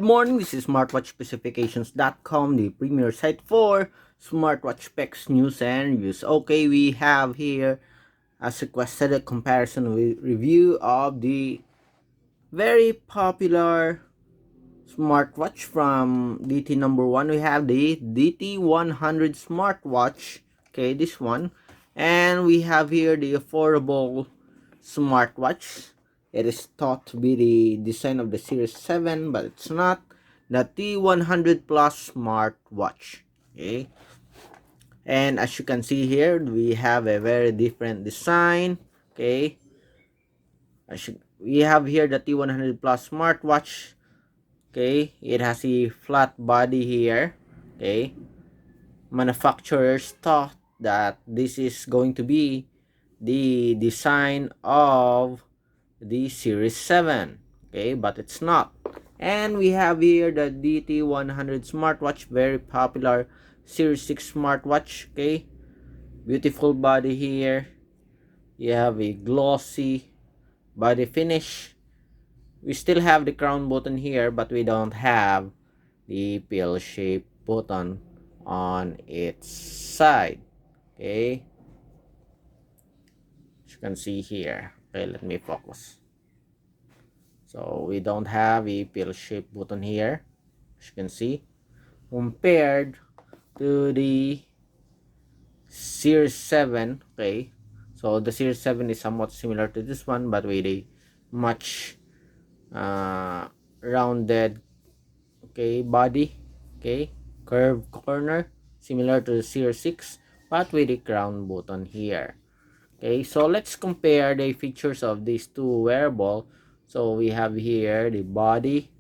morning, this is smartwatchspecifications.com, the premier site for smartwatch specs, news, and reviews. Okay, we have here, as requested, a comparison with review of the very popular smartwatch from DT1. We have the DT100 smartwatch, okay, this one. And we have here the affordable smartwatch. It is thought to be the design of the Series 7, but it's not. The T100Plus Smartwatch. Okay. And as you can see here, we have a very different design. Okay. We have here the T100Plus Smartwatch. Okay. It has a flat body here. Okay. Manufacturers thought that this is going to be the design of the Series 7, okay, but it's not. And we have here the DT100 smartwatch, very popular Series 6 smartwatch, okay. Beautiful body here. You have a glossy body finish. We still have the crown button here, but we don't have the pill shape button on its side, okay. As you can see here, okay, let me focus. So we don't have a pill shape button here, as you can see, compared to the Series 7. Okay, so the Series 7 is somewhat similar to this one, but with a much rounded, okay, body, okay, curved corner, similar to the Series 6, but with a crown button here. Okay, so let's compare the features of these two wearable. So we have here the body,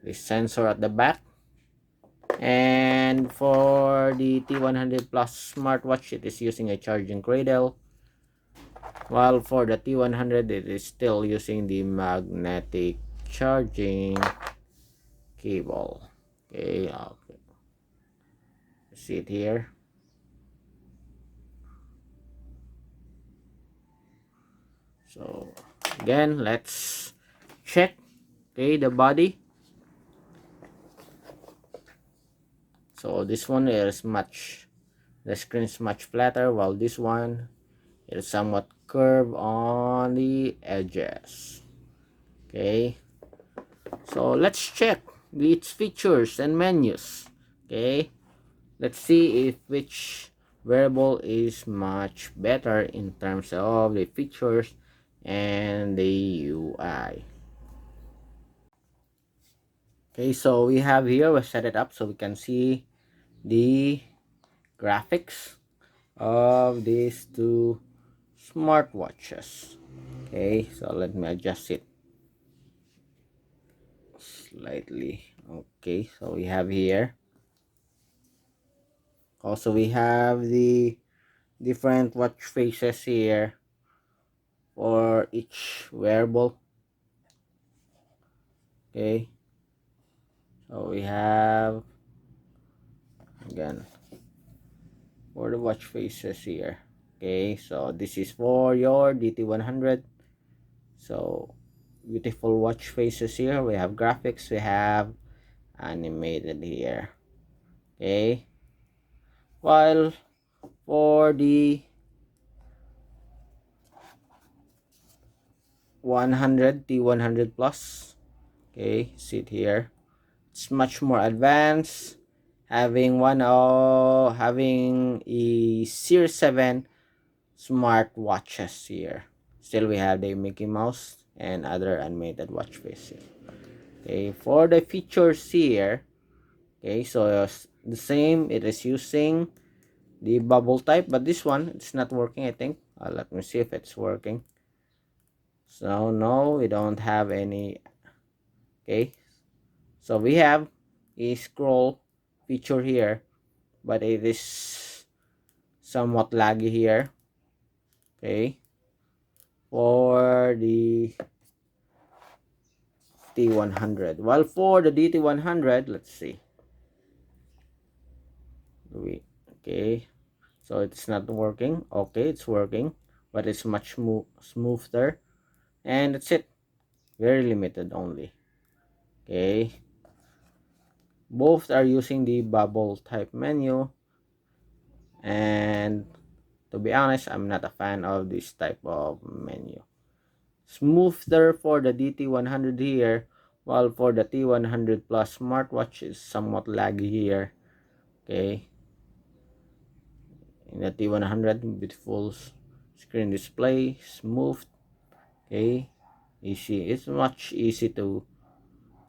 the sensor at the back, and for the T100 Plus smartwatch, it is using a charging cradle, while for the T100 it is still using the magnetic charging cable. Okay, see it here. So again, let's check, okay, the body. So this one is the screen is much flatter, while this one is somewhat curved on the edges. Okay, so let's check its features and menus. Okay, let's see if which wearable is much better in terms of the features and the UI. Okay, so we have here, we set it up so we can see the graphics of these two smartwatches. Okay, so let me adjust it slightly. Okay, so we have here, also we have the different watch faces here for each wearable. Okay, so we have, again, for the watch faces here. Okay, so this is for your DT100. So beautiful watch faces here. We have graphics, we have animated here. Okay, while for the 100 T100 Plus, okay, see it here, it's much more advanced, having a Series 7 smartwatches here. Still we have the Mickey Mouse and other animated watch faces. Okay, for the features here, okay, so the same, it is using the bubble type, but this one it's not working, I think. Let me see if it's working. So no, we don't have any. Okay, so we have a scroll feature here, but it is somewhat laggy here. Okay, for the T100, while for the DT100, let's see, okay, so it's not working. Okay, it's working, but it's much smoother, and that's it, very limited only. Okay, both are using the bubble type menu, and to be honest, I'm not a fan of this type of menu. Smoother for the DT100 here, while for the T100 Plus Smartwatch is somewhat laggy here. Okay, in the T100, beautiful screen display, smooth. Okay, easy. It's much easy to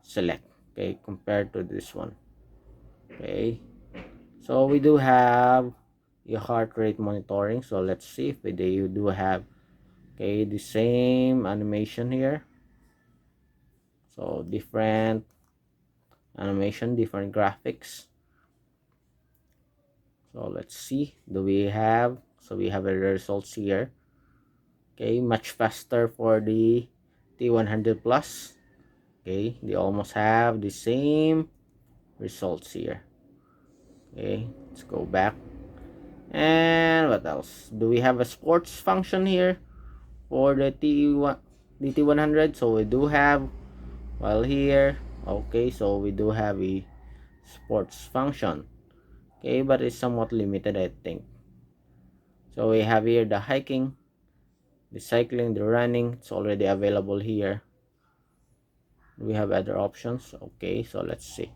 select. Okay, compared to this one. Okay, so we do have a heart rate monitoring. So let's see if they do have, okay, the same animation here. So different animation, different graphics. So let's see, do we have, so we have the results here. Okay, much faster for the T100 Plus. Okay, they almost have the same results here. Okay, let's go back. And what else? Do we have a sports function here for the DT100? So we do have, while here, okay, so we do have a sports function. Okay, but it's somewhat limited, I think. So we have here the hiking, the cycling, the running. It's already available here. We have other options. Okay, so let's see.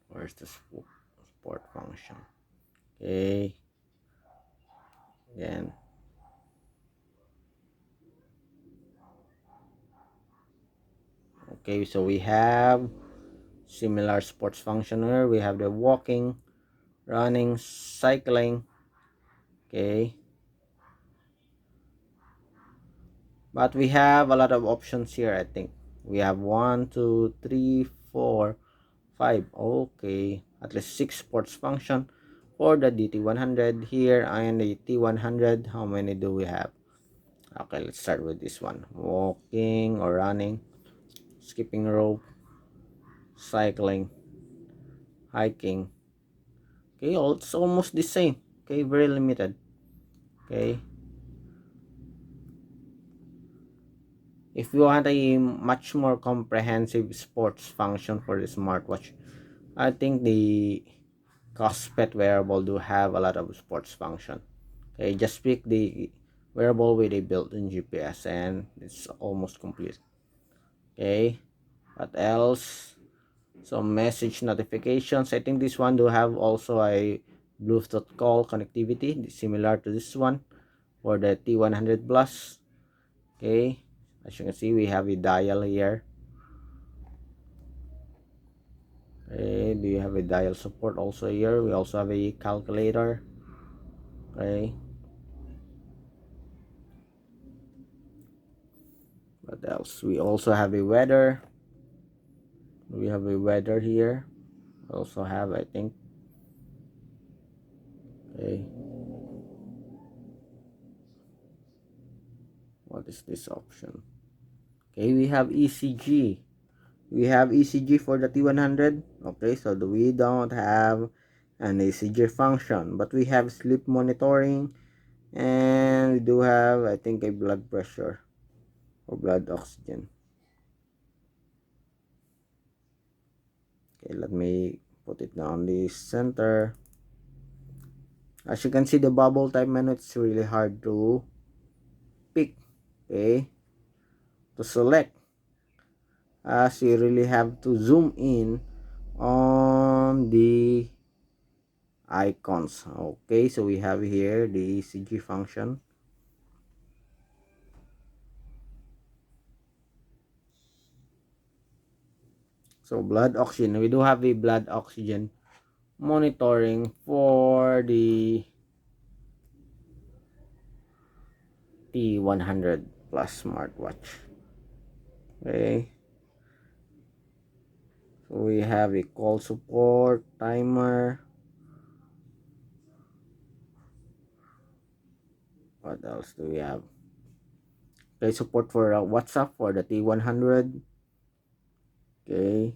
Where's the sport function? Okay, again. Okay, so we have similar sports function here. We have the walking, running, cycling. Okay, but we have a lot of options here. I think we have 1 2 3 4 5. Okay, at least 6 sports function for the DT100 here, and the T100. How many do we have? Okay, let's start with this one: walking or running, skipping rope, cycling, hiking. Okay, it's almost the same. Okay, very limited. Okay, if you want a much more comprehensive sports function for the smartwatch, I think the Cospet wearable do have a lot of sports function. Okay, just pick the wearable with a built-in GPS and it's almost complete. Okay, what else? Some message notifications. I think this one do have also a Bluetooth call connectivity similar to this one for the T100 Plus. Okay, as you can see, we have a dial here. Okay, do you have a dial support also here? We also have a calculator. Okay, what else? We also have a weather. We have a weather here. Also have, I think. Okay, what is this option? Okay, we have ECG. We have ECG for the T100. Okay, so we don't have an ECG function, but we have sleep monitoring, and we do have, I think, a blood pressure or blood oxygen. Okay, let me put it down the center. As you can see, the bubble type menu, it's really hard to pick. Okay, to select, as you really have to zoom in on the icons. Okay, so we have here the ECG function. So blood oxygen, we do have a blood oxygen monitoring for the T100 Plus Smartwatch. Okay, so we have a call support, timer. What else do we have? Okay, support for WhatsApp for the T100. Okay,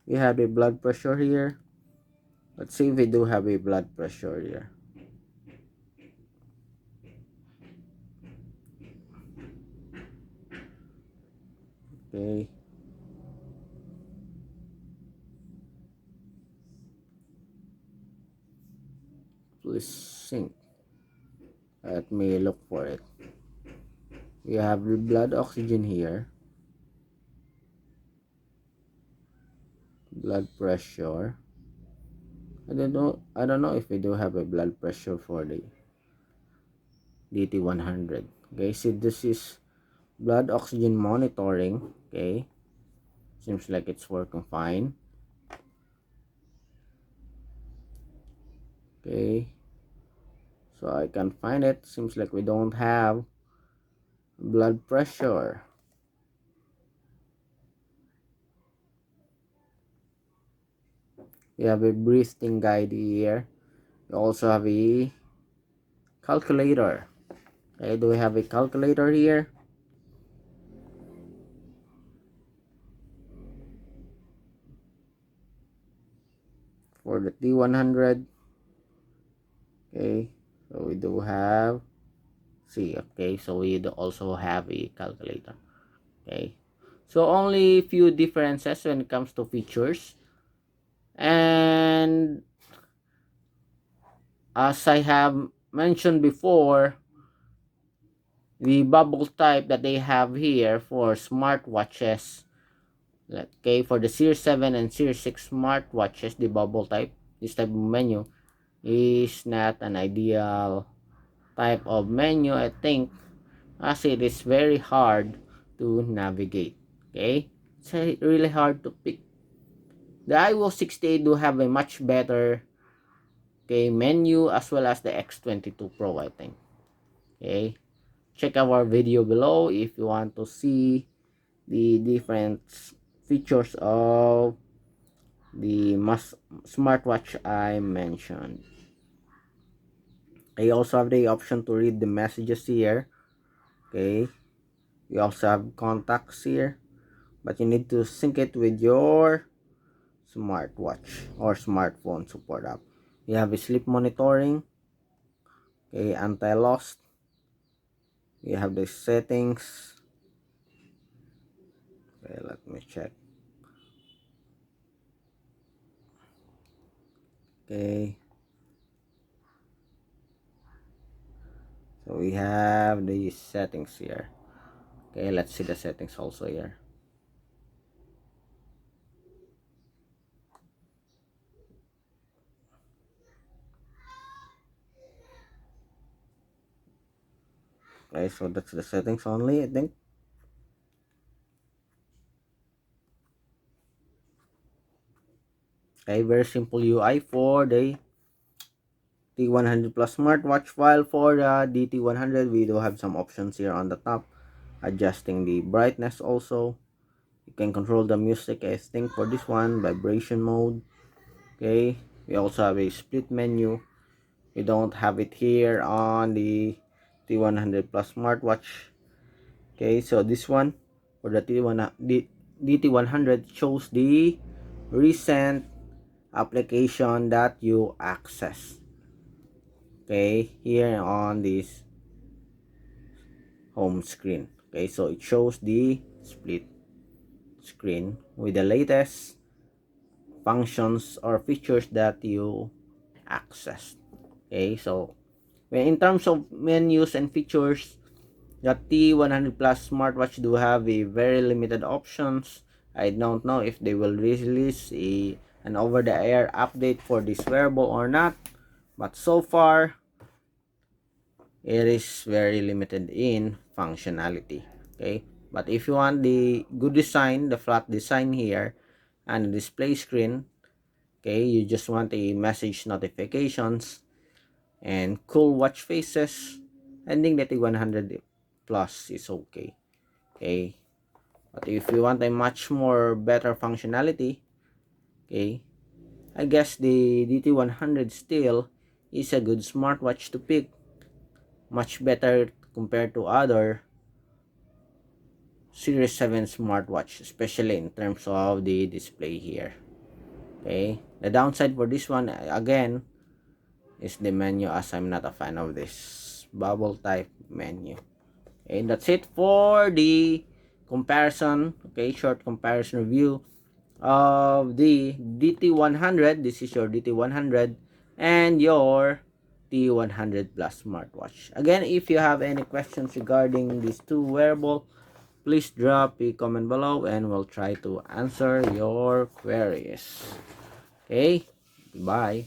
we have a blood pressure here. Let's see if we do have a blood pressure here. Okay, please sync. Let me look for it. We have the blood oxygen here, blood pressure. I don't know if we do have a blood pressure for the DT100. Okay, see, this is blood oxygen monitoring. Okay, seems like it's working fine. Okay, so I can find it. Seems like we don't have blood pressure. We have a breathing guide here. We also have a calculator. Okay, do we have a calculator here? For the T100. Okay, so we do have C. Okay, so we do also have a calculator. Okay, so only few differences when it comes to features. And as I have mentioned before, the bubble type that they have here for smartwatches, okay, for the Series 7 and Series 6 smartwatches, the bubble type, this type of menu is not an ideal type of menu, I think, as it is very hard to navigate. Okay, it's really hard to pick. The iOS 68 do have a much better, okay, menu, as well as the X22 Pro, I think. Okay, check our video below if you want to see the different features of the smartwatch I mentioned. I also have the option to read the messages here. Okay, we also have contacts here, but you need to sync it with your smartwatch or smartphone support app. You have a sleep monitoring, okay, anti-lost. You have the settings. Okay, let me check. Okay, so we have the settings here. Okay, let's see the settings also here. Okay, so that's the settings only, I think. Okay, very simple UI for the T100 Plus Smartwatch, while for the DT100 we do have some options here on the top, adjusting the brightness also. You can control the music, I think, for this one, vibration mode. Okay, we also have a split menu. We don't have it here on the T100 Plus Smartwatch. Okay, so this one for the DT100 shows the recent application that you access. Okay, here on this home screen. Okay, so it shows the split screen with the latest functions or features that you access. Okay, so when in terms of menus and features, the T100 Plus Smartwatch do have a very limited options. I don't know if they will release an over-the-air update for this wearable or not, but so far it is very limited in functionality. Okay, but if you want the good design, the flat design here and the display screen, okay, you just want a message notifications and cool watch faces, I think that the 100 plus is okay. Okay, but if you want a much more better functionality, okay, I guess the DT100 still is a good smartwatch to pick, much better compared to other Series 7 smartwatch, especially in terms of the display here. Okay, the downside for this one again is the menu, as I'm not a fan of this bubble type menu. Okay, that's it for the comparison, okay, short comparison review of the DT100. This is your DT100 and your T100 Plus Smartwatch. Again, if you have any questions regarding these two wearable, please drop a comment below and we'll try to answer your queries. Okay, bye.